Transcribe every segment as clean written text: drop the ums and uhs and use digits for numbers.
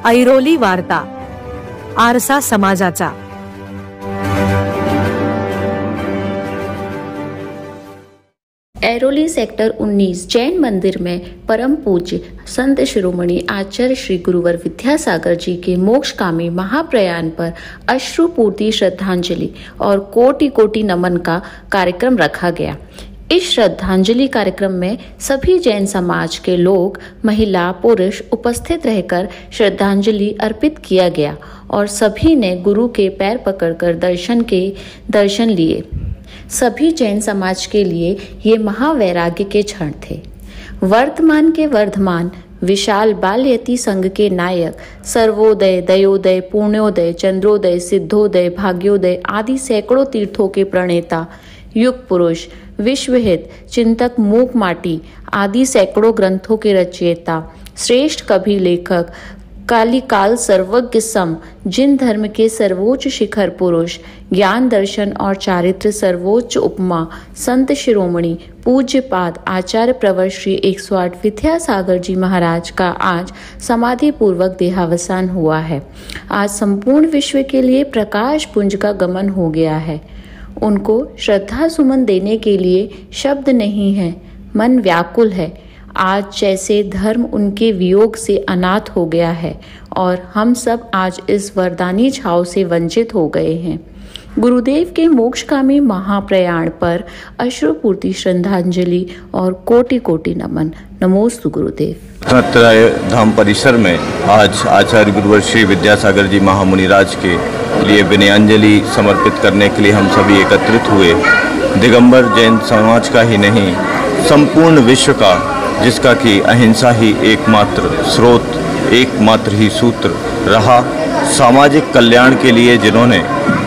ऐरोली वार्ता, आरसा समाजाचा। ऐरोली सेक्टर 19 जैन मंदिर में परम पूज्य संत शिरोमणि आचार्य श्री गुरुवर विद्यासागर जी के मोक्षकामी महाप्रयाण पर अश्रुपूर्ति श्रद्धांजलि और कोटि कोटि नमन का कार्यक्रम रखा गया। इस श्रद्धांजलि कार्यक्रम में सभी जैन समाज के लोग, महिला, पुरुष उपस्थित रहकर श्रद्धांजलि अर्पित किया गया और सभी ने गुरु के पैर पकड़कर दर्शन लिए। सभी जैन समाज के लिए ये महावैराग्य के क्षण थे। वर्तमान के वर्धमान विशाल बालयती संघ के नायक, सर्वोदय, दयोदय, पुण्योदय, चंद्रोदय, सिद्धोदय, भाग्योदय आदि सैकड़ों तीर्थों के प्रणेता, युग पुरुष, विश्वहित चिंतक, मूक माटी आदि सैकड़ों ग्रंथों के रचयिता, श्रेष्ठ कवि, लेखक, कालिकाल सर्वज्ञ सम, जिन धर्म के सर्वोच्च शिखर पुरुष, ज्ञान दर्शन और चारित्र सर्वोच्च उपमा, संत शिरोमणि पूज्यपाद आचार्य प्रवर श्री 108 विद्यासागर जी महाराज का आज समाधि पूर्वक देहावसान हुआ है। आज संपूर्ण विश्व के लिए प्रकाश पुंज का गमन हो गया है। उनको श्रद्धा सुमन देने के लिए शब्द नहीं है, मन व्याकुल है। आज जैसे धर्म उनके वियोग से अनाथ हो गया है और हम सब आज इस वरदानी छाव से वंचित हो गए हैं। गुरुदेव के मोक्षकामी महाप्रयाण पर अश्रुपूर्ति श्रद्धांजलि और कोटि कोटि नमन। नमोस्तु गुरुदेव। रत्नत्रय धाम परिसर में आज आचार्य गुरुवर श्री विद्यासागर जी महामुनिराज के लिए विनयाञ्जलि समर्पित करने के लिए हम सभी एकत्रित हुए। दिगंबर जैन समाज का ही नहीं, संपूर्ण विश्व का, जिसका कि अहिंसा ही एकमात्र स्रोत, एकमात्र ही सूत्र रहा, सामाजिक कल्याण के लिए जिन्होंने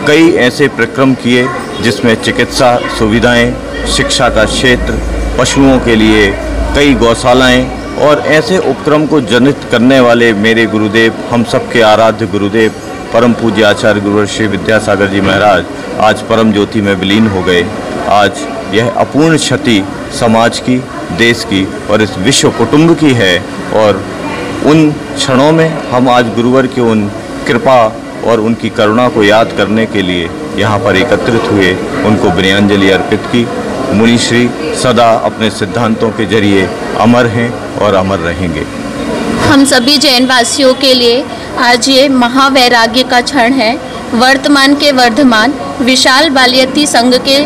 कई ऐसे प्रक्रम किए जिसमें चिकित्सा सुविधाएं, शिक्षा का क्षेत्र, पशुओं के लिए कई गौशालाएं और ऐसे उपक्रम को जनित करने वाले मेरे गुरुदेव, हम सबके आराध्य गुरुदेव परम पूज्य आचार्य गुरुवर श्री विद्यासागर जी महाराज आज परम ज्योति में विलीन हो गए। आज यह अपूर्ण क्षति समाज की, देश की और इस विश्व कुटुंब की है और उन क्षणों में हम आज गुरुवर की उन कृपा और उनकी करुणा को याद करने के लिए यहाँ पर एकत्रित हुए, उनको विनयाञ्जलि अर्पित की। मुनिश्री सदा अपने सिद्धांतों के जरिए अमर हैं और अमर रहेंगे। हम सभी जैन वासियों के लिए आज ये महावैराग्य का क्षण है। वर्तमान के वर्धमान विशाल बालयती संघ के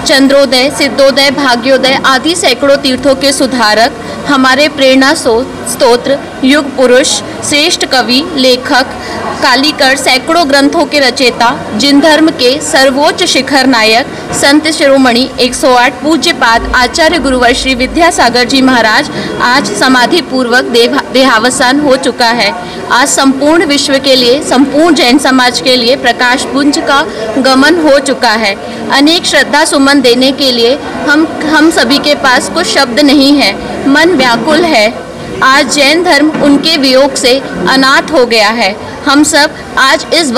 चंद्रोदय, सिद्धोदय, भाग्योदय आदि सैकड़ों तीर्थों के सुधारक, हमारे प्रेरणा स्तोत्र, युग पुरुष, श्रेष्ठ कवि, लेखक, कालिकर सैकड़ों ग्रंथों के रचयिता, जिन धर्म के सर्वोच्च शिखर नायक, संत शिरोमणि 108 पूज्यपाद आचार्य गुरुवर श्री विद्यासागर जी महाराज आज समाधि पूर्वक देहावसान हो चुका है। आज संपूर्ण विश्व के लिए, संपूर्ण जैन समाज के लिए प्रकाश पुंज का गमन हो चुका है। अनेक श्रद्धा सुमन देने के लिए हम सभी के पास कुछ शब्द नहीं है, मन व्याकुल है। आज जैन धर्म उनके वियोग से अनाथ हो गया है। हम सब आज इस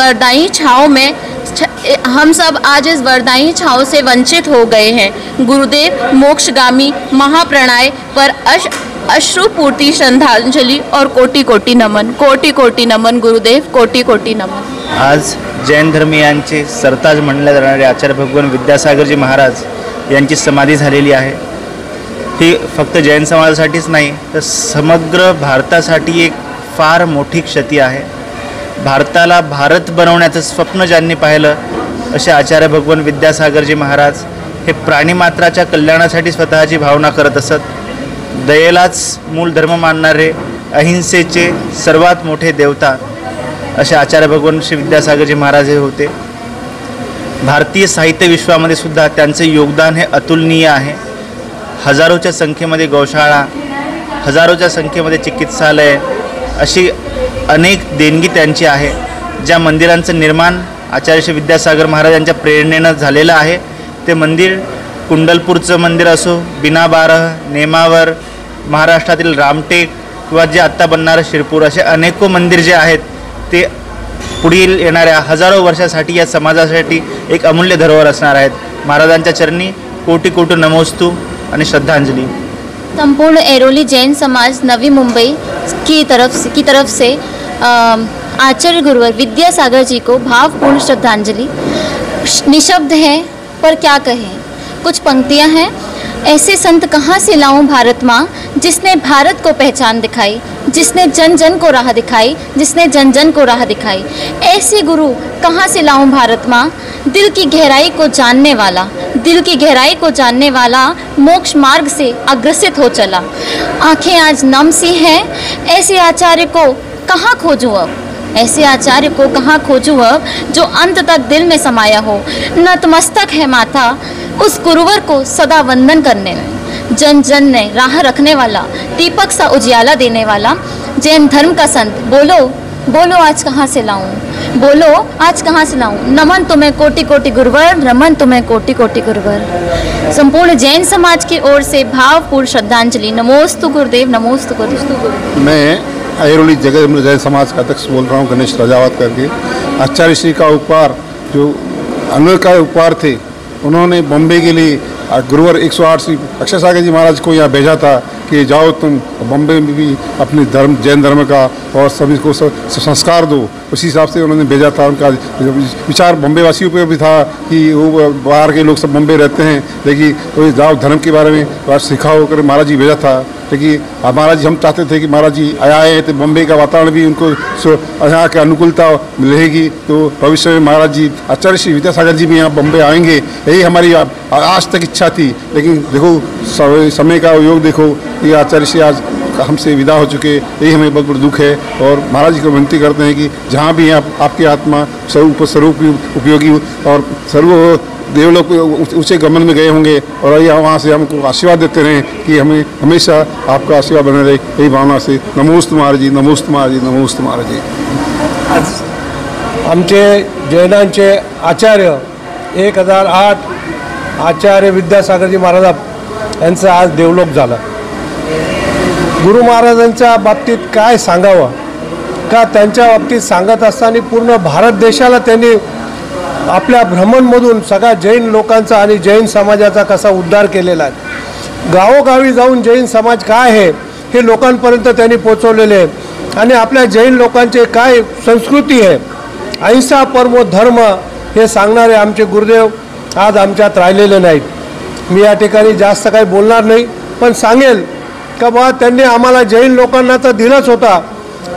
वरदायी छाव से वंचित हो गए हैं। गुरुदेव मोक्षगामी महाप्रणाय पर अश्रुपूर्ति श्रद्धांजलि और कोटि कोटि नमन। कोटि कोटि नमन गुरुदेव, कोटि कोटि नमन। आज जैन धर्मीयांचे सरताज म्हणले जाणारे आचार्य भगवान विद्यासागरजी महाराज यांची समाधी झालेली आहे। ही फक्त जैन समाजासाठीच नाही तर समग्र भारतासाठी एक फार मोठी क्षती आहे। भारताला भारत बनवण्याचं स्वप्न ज्यांनी पाहिलं असे आचार्य भगवान विद्यासागरजी महाराज हे प्राणीमात्राच्या कल्याणासाठी स्वतःची भावना करत असत। दयेलाच मूल धर्म मानणारे, अहिंसेचे सर्वात मोठे देवता असे आचार्य भगवान श्री विद्यासागरजी महाराज हे होते। भारतीय साहित्य विश्वामध्ये सुद्धा त्यांचे योगदान हे अतुलनीय आहे। हजारोच्या संख्येमध्ये गौशाळा, हजारोच्या संख्येमध्ये चिकित्सालय अशी अनेक देणगी त्यांची आहे। ज्या मंदिरांचं निर्माण आचार्य श्री विद्यासागर महाराज यांच्या प्रेरणेनं झालेलं आहे, ते मंदिर कुंडलपूरचं मंदिर असो, बिनाबारह, नेमावर, महाराष्ट्रातील रामटेक किंवा जे आत्ता बनणारं शिरपूर, असे अनेको मंदिर जे आहेत ते पुढील येणाऱ्या हजारो वर्षासाठी या समाजासाठी एक अमूल्य धरोहर असणार आहेत। महाराजांच्या चरणी कोटि कोटि नमोस्तु आणि श्रद्धांजलि। संपूर्ण ऐरोली जैन समाज नवी मुंबई की तरफ से आचार्य गुरुवर विद्यासागर जी को भावपूर्ण श्रद्धांजलि। निशब्द है पर क्या कहें, कुछ पंक्तियां हैं। ऐसे संत कहाँ से लाऊं भारत माँ, जिसने भारत को पहचान दिखाई, जिसने जन जन को राह दिखाई, जिसने जन जन को राह दिखाई। ऐसे गुरु कहाँ से लाऊं भारत माँ, दिल की गहराई को जानने वाला, दिल की गहराई को जानने वाला, मोक्ष मार्ग से अग्रसित हो चला। आंखें आज नम सी हैं, ऐसे आचार्य को कहाँ खोजूं अब, ऐसे आचार्य को कहाँ खोजूं अब, जो अंत तक दिल में समाया हो। नतमस्तक है माथा उस गुरुवर को सदा वंदन करने में। जन जन ने राह रखने वाला, दीपक सा उजियाला देने वाला, जैन धर्म का संत। बोलो बोलो आज कहाँ से लाऊं, बोलो आज कहाँ से लाऊं। नमन तुम्हें कोटि कोटि गुरुवर, नमन तुम्हें कोटि कोटि गुरुवर। संपूर्ण जैन समाज की ओर से भावपूर्ण श्रद्धांजलि। नमोस्तु गुरुदेव, नमोस्तु गुरुदेव। मैं अहिरोली जगत जैन समाज का अध्यक्ष बोल रहा हूँ, गणेश राजावत करके। आचार्य श्री का उपहार जो अनवर का उपहार थे, उन्होंने बॉम्बे के लिए गुरुवर 108 श्री अक्षय सागर जी महाराज को यहाँ भेजा था कि जाओ तुम बॉम्बे में भी अपने धर्म, जैन धर्म का और सभी को संस्कार दो। उसी हिसाब से उन्होंने भेजा था। उनका विचार बॉम्बे वासियों पर भी था कि वो बाहर के लोग सब बॉम्बे रहते हैं, लेकिन वो जाओ धर्म के बारे में सिखाओ कर महाराज जी भेजा था। लेकिन महाराज जी हम चाहते थे कि महाराज जी आए तो बॉम्बे का वातावरण भी उनको यहाँ की अनुकूलता मिलेगी, तो भविष्य में महाराज जी आचार्य श्री विद्यासागर जी भी यहाँ बॉम्बे आएंगे, यही हमारी आज तक इच्छा थी। लेकिन देखो समय का योग देखो, ये आचार्य श्री आज हमसे विदा हो चुके, यही हमें बहुत बड़ा दुख है। और महाराज जी को विनती करते हैं कि जहाँ भी आपकी आत्मा स्वरूप उपयोगी और सर्व देवलोक ऊंचे गमन में गए होंगे, और वहाँ से हमको आशीर्वाद देते रहें कि हमें हमेशा आपका आशीर्वाद बने रहे, यही भावना से। नमोस्तु महाराज जी, नमोस्तु महाराज जी, नमोस्तु महाराज जी। आज आमचे जैनांचे आचार्य 1008 आचार्य विद्यासागरजी महाराज यांचं आज देवलोक झालं। गुरु महाराजांच्या बाबतीत काय सांगावं, का त्यांच्या बाबतीत सांगत असताना पूर्ण भारत देशाला त्यांनी आपल्या भ्रमणमधून सगळ्या जैन लोकांचा आणि जैन समाजाचा कसा उद्धार केलेला आहे। गावोगावी जाऊन जैन समाज काय आहे हे लोकांपर्यंत त्यांनी पोहोचवलेले आहे। आणि आपल्या जैन लोकांचे काय संस्कृती आहे, अहिंसा परमो धर्म हे सांगणारे आमचे गुरुदेव आज आमच्यात राहिलेले नाहीत। मी या ठिकाणी जास्त काही बोलणार नाही, पण सांगेल का बा त्यांनी आम्हाला जैन लोकांना तर दिलंच होता,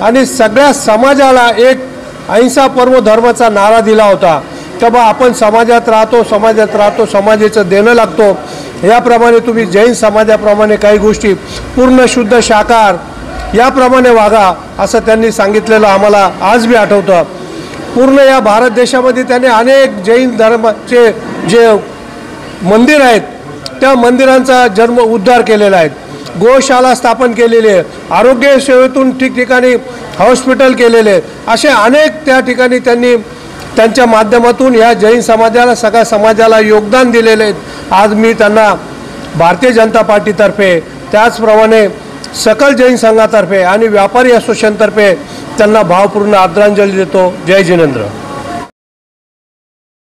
आणि सगळ्या समाजाला एक अहिंसा परमो धर्माचा नारा दिला होता का बा आपण समाजात राहतो, समाजात राहतो, समाजाचं देणं लागतो। याप्रमाणे तुम्ही जैन समाजाप्रमाणे काही गोष्टी पूर्ण शुद्ध शाकाहार याप्रमाणे वागा, असं त्यांनी सांगितलेलं आम्हाला आज भी आठवतं। पूर्ण या भारत देशामध्ये त्यांनी अनेक जैन धर्माचे जे मंदिर आहेत त्या मंदिरांचा जन्म उद्धार केलेला आहे। गोशाला स्थापन केलेली आहे, आरोग्य सेवेतून ठिकठिकाणी हॉस्पिटल केलेले, असे अनेक त्या ठिकाणी त्यांनी त्यांच्या माध्यमातून या जैन समाजाला, सगळ्या समाजाला योगदान दिलेले आहेत। आज मी त्यांना भारतीय जनता पार्टीतर्फे, त्याचप्रमाणे सकल जैन संघातर्फे आणि व्यापारी असोसिएशनतर्फे त्यांना भावपूर्ण आदरांजली देतो। जय जिनेंद्र।